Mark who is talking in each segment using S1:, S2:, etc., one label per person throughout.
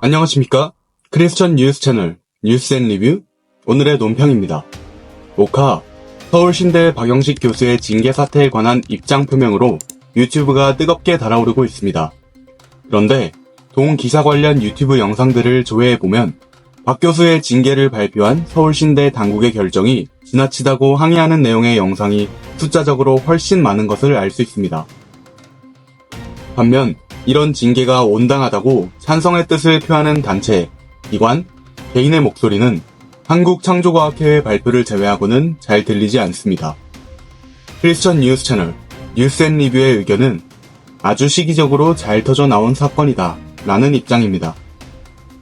S1: 안녕하십니까? 크리스천 뉴스 채널 뉴스앤리뷰 오늘의 논평입니다. 모카 서울신대 박영식 교수의 징계 사태에 관한 입장 표명으로 유튜브가 뜨겁게 달아오르고 있습니다. 그런데 동 기사 관련 유튜브 영상들을 조회해보면 박 교수의 징계를 발표한 서울신대 당국의 결정이 지나치다고 항의하는 내용의 영상이 숫자적으로 훨씬 많은 것을 알 수 있습니다. 반면 이런 징계가 온당하다고 찬성의 뜻을 표하는 단체, 기관, 개인의 목소리는 한국창조과학회의 발표를 제외하고는 잘 들리지 않습니다. 크리스천 뉴스 채널 뉴스앤리뷰의 의견은 아주 시기적으로 잘 터져 나온 사건이다 라는 입장입니다.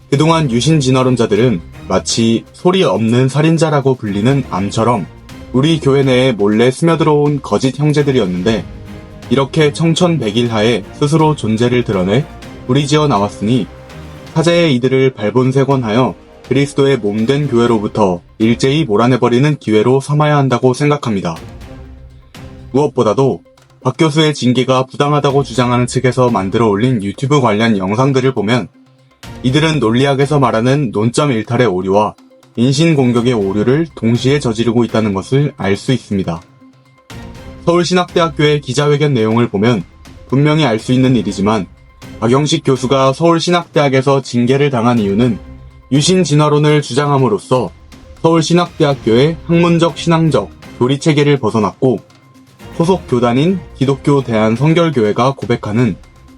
S1: 그동안 유신 진화론자들은 마치 소리 없는 살인자라고 불리는 암처럼 우리 교회 내에 몰래 스며들어온 거짓 형제들이었는데 이렇게 청천백일하에 스스로 존재를 드러내 부리지어 나왔으니 사제의 이들을 발본색원하여 그리스도의 몸된 교회로부터 일제히 몰아내버리는 기회로 삼아야 한다고 생각합니다. 무엇보다도 박 교수의 징계가 부당하다고 주장하는 측에서 만들어 올린 유튜브 관련 영상들을 보면 이들은 논리학에서 말하는 논점 일탈의 오류와 인신공격의 오류를 동시에 저지르고 있다는 것을 알 수 있습니다. 서울신학대학교의 기자회견 내용을 보면 분명히 알 수 있는 일이지만 박영식 교수가 서울신학대학에서 징계를 당한 이유는 유신 진화론을 주장함으로써 서울신학대학교의 학문적 신앙적 교리체계를 벗어났고 소속 교단인 기독교 대한성결교회가 고백하는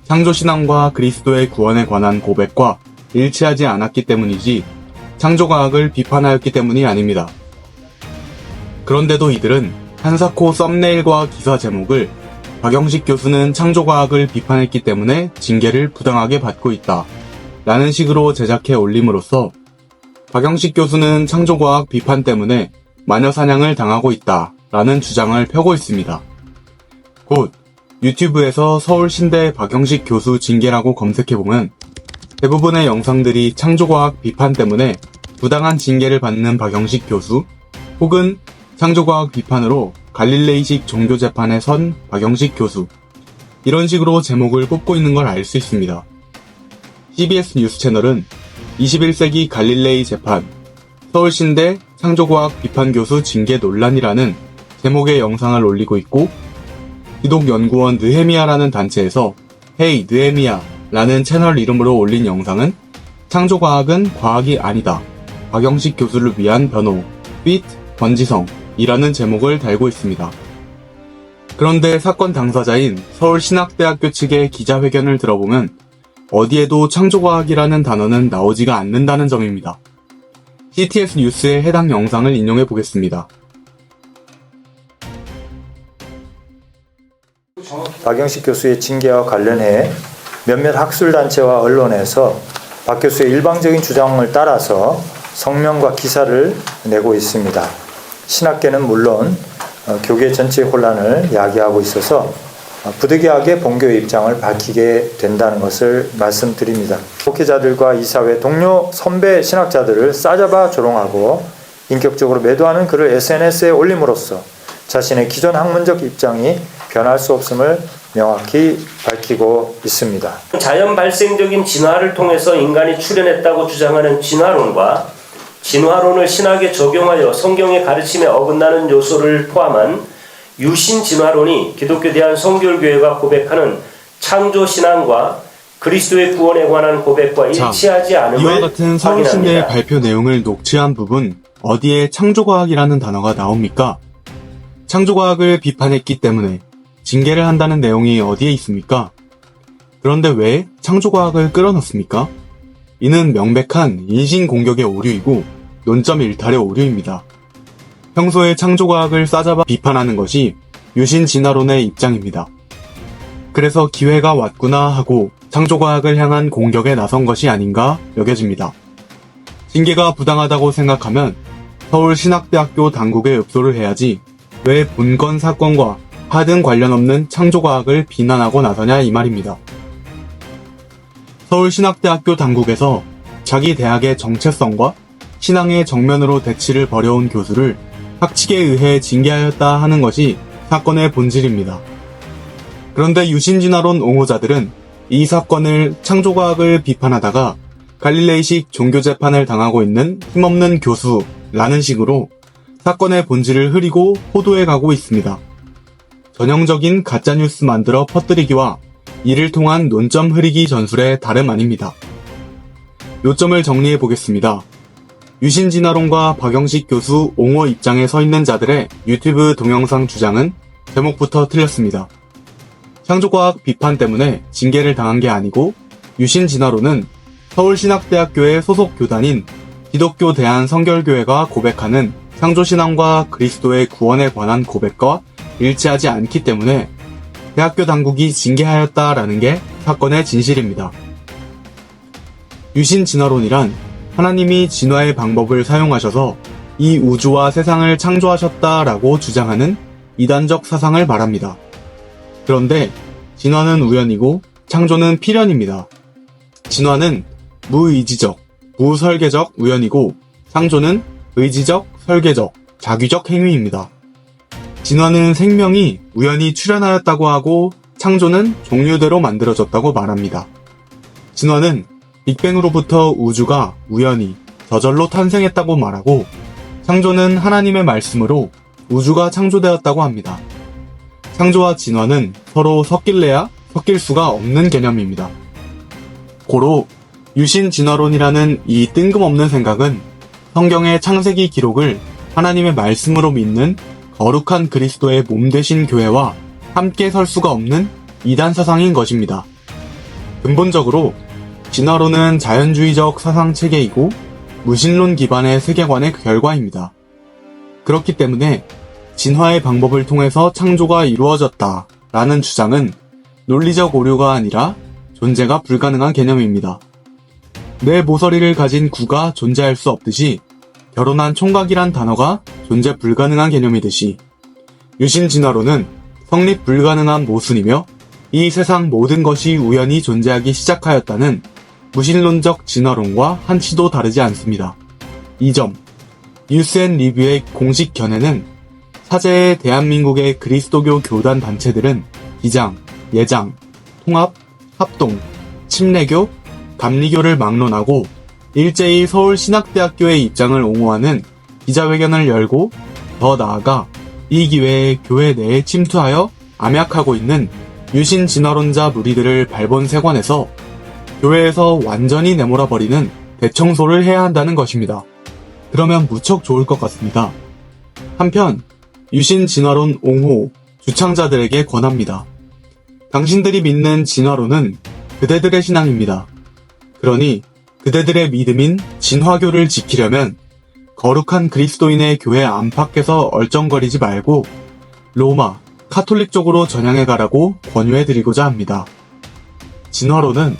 S1: 창조신앙과 그리스도의 구원에 관한 고백과 일치하지 않았기 때문이지 창조과학을 비판하였기 때문이 아닙니다. 그런데도 이들은 한사코 썸네일과 기사 제목을 박영식 교수는 창조과학을 비판했기 때문에 징계를 부당하게 받고 있다 라는 식으로 제작해 올림으로써 박영식 교수는 창조과학 비판 때문에 마녀사냥을 당하고 있다 라는 주장을 펴고 있습니다. 곧 유튜브에서 서울신대 박영식 교수 징계라고 검색해보면 대부분의 영상들이 창조과학 비판 때문에 부당한 징계를 받는 박영식 교수 혹은 창조과학 비판으로 갈릴레이식 종교재판에 선 박영식 교수 이런 식으로 제목을 뽑고 있는 걸 알 수 있습니다. CBS 뉴스 채널은 21세기 갈릴레이 재판 서울신대 창조과학 비판 교수 징계 논란이라는 제목의 영상을 올리고 있고 기독연구원 느헤미야라는 단체에서 헤이 느헤미야 라는 채널 이름으로 올린 영상은 창조과학은 과학이 아니다. 박영식 교수를 위한 변호, 핏, 권지성 이라는 제목을 달고 있습니다. 그런데 사건 당사자인 서울신학대학교 측의 기자회견을 들어보면 어디에도 창조과학이라는 단어는 나오지가 않는다는 점입니다. CTS 뉴스의 해당 영상을 인용해 보겠습니다.
S2: 박영식 교수의 징계와 관련해 몇몇 학술단체와 언론에서 박 교수의 일방적인 주장을 따라서 성명과 기사를 내고 있습니다. 신학계는 물론 교계 전체의 혼란을 야기하고 있어서 부득이하게 본교의 입장을 밝히게 된다는 것을 말씀드립니다. 목회자들과 이사회 동료 선배 신학자들을 싸잡아 조롱하고 인격적으로 매도하는 글을 SNS에 올림으로써 자신의 기존 학문적 입장이 변할 수 없음을 명확히 밝히고 있습니다.
S3: 자연 발생적인 진화를 통해서 인간이 출현했다고 주장하는 진화론과 진화론을 신학에 적용하여 성경의 가르침에 어긋나는 요소를 포함한 유신 진화론이 기독교 대한성결교회가 고백하는 창조신앙과 그리스도의 구원에 관한 고백과 일치하지 않음을
S1: 이와 같은 서울신대의 발표 내용을 녹취한 부분 어디에 창조과학이라는 단어가 나옵니까? 창조과학을 비판했기 때문에 징계를 한다는 내용이 어디에 있습니까? 그런데 왜 창조과학을 끌어넣습니까? 이는 명백한 인신공격의 오류이고 논점 일탈의 오류입니다. 평소에 창조과학을 싸잡아 비판하는 것이 유신 진화론의 입장입니다. 그래서 기회가 왔구나 하고 창조과학을 향한 공격에 나선 것이 아닌가 여겨집니다. 징계가 부당하다고 생각하면 서울신학대학교 당국에 읍소를 해야지 왜 본건 사건과 하등 관련 없는 창조과학을 비난하고 나서냐 이 말입니다. 서울신학대학교 당국에서 자기 대학의 정체성과 신앙의 정면으로 대치를 벌여온 교수를 학칙에 의해 징계하였다 하는 것이 사건의 본질입니다. 그런데 유신진화론 옹호자들은 이 사건을 창조과학을 비판하다가 갈릴레이식 종교재판을 당하고 있는 힘없는 교수라는 식으로 사건의 본질을 흐리고 호도해 가고 있습니다. 전형적인 가짜뉴스 만들어 퍼뜨리기와 이를 통한 논점 흐리기 전술의 다름 아닙니다. 요점을 정리해 보겠습니다. 유신진화론과 박영식 교수 옹호 입장에 서 있는 자들의 유튜브 동영상 주장은 제목부터 틀렸습니다. 창조과학 비판 때문에 징계를 당한 게 아니고 유신진화론은 서울신학대학교의 소속 교단인 기독교 대한성결교회가 고백하는 창조신앙과 그리스도의 구원에 관한 고백과 일치하지 않기 때문에 대학교 당국이 징계하였다라는 게 사건의 진실입니다. 유신진화론이란 하나님이 진화의 방법을 사용하셔서 이 우주와 세상을 창조하셨다라고 주장하는 이단적 사상을 말합니다. 그런데 진화는 우연이고 창조는 필연입니다. 진화는 무의지적, 무설계적 우연이고 창조는 의지적, 설계적, 자규적 행위입니다. 진화는 생명이 우연히 출현하였다고 하고 창조는 종류대로 만들어졌다고 말합니다. 진화는 빅뱅으로부터 우주가 우연히 저절로 탄생했다고 말하고 창조는 하나님의 말씀으로 우주가 창조되었다고 합니다. 창조와 진화는 서로 섞일래야 섞일 수가 없는 개념입니다. 고로 유신진화론이라는 이 뜬금없는 생각은 성경의 창세기 기록을 하나님의 말씀으로 믿는 거룩한 그리스도의 몸 되신 교회와 함께 설 수가 없는 이단 사상인 것입니다. 근본적으로 진화론은 자연주의적 사상 체계이고 무신론 기반의 세계관의 결과입니다. 그렇기 때문에 진화의 방법을 통해서 창조가 이루어졌다 라는 주장은 논리적 오류가 아니라 존재가 불가능한 개념입니다. 내 모서리를 가진 구가 존재할 수 없듯이 결혼한 총각이란 단어가 존재 불가능한 개념이듯이 유신진화론은 성립 불가능한 모순이며 이 세상 모든 것이 우연히 존재하기 시작하였다는 무신론적 진화론과 한치도 다르지 않습니다. 2점, 뉴스앤리뷰의 공식 견해는 사제의 대한민국의 그리스도교 교단 단체들은 기장, 예장, 통합, 합동, 침례교, 감리교를 막론하고 일제히 서울신학대학교의 입장을 옹호하는 기자회견을 열고 더 나아가 이 기회에 교회 내에 침투하여 암약하고 있는 유신진화론자 무리들을 발본색원해서 교회에서 완전히 내몰아버리는 대청소를 해야 한다는 것입니다. 그러면 무척 좋을 것 같습니다. 한편 유신진화론 옹호 주창자들에게 권합니다. 당신들이 믿는 진화론은 그대들의 신앙입니다. 그러니 그대들의 믿음인 진화교를 지키려면 거룩한 그리스도인의 교회 안팎에서 얼쩡거리지 말고 로마, 카톨릭 쪽으로 전향해가라고 권유해드리고자 합니다. 진화론은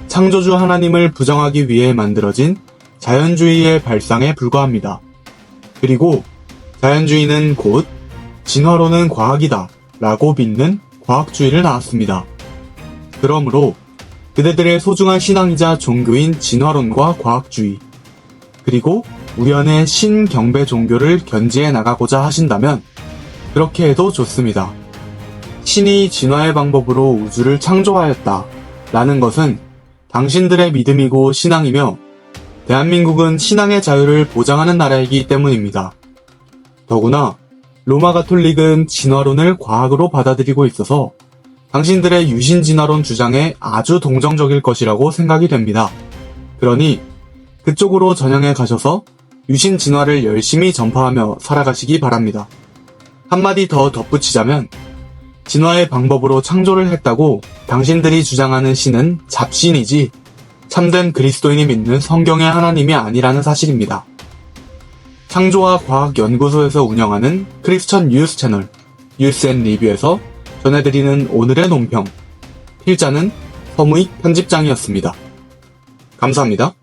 S1: 창조주 하나님을 부정하기 위해 만들어진 자연주의의 발상에 불과합니다. 그리고 자연주의는 곧 진화론은 과학이다 라고 믿는 과학주의를 낳았습니다. 그러므로 그대들의 소중한 신앙이자 종교인 진화론과 과학주의, 그리고 우연의 신경배 종교를 견지해 나가고자 하신다면 그렇게 해도 좋습니다. 신이 진화의 방법으로 우주를 창조하였다 라는 것은 당신들의 믿음이고 신앙이며 대한민국은 신앙의 자유를 보장하는 나라이기 때문입니다. 더구나 로마 가톨릭은 진화론을 과학으로 받아들이고 있어서 당신들의 유신진화론 주장에 아주 동정적일 것이라고 생각이 됩니다. 그러니 그쪽으로 전향해 가셔서 유신진화를 열심히 전파하며 살아가시기 바랍니다. 한마디 더 덧붙이자면 진화의 방법으로 창조를 했다고 당신들이 주장하는 신은 잡신이지 참된 그리스도인이 믿는 성경의 하나님이 아니라는 사실입니다. 창조와 과학연구소에서 운영하는 크리스천 뉴스 채널 뉴스앤리뷰에서 전해드리는 오늘의 논평, 필자는 서무익 편집장이었습니다. 감사합니다.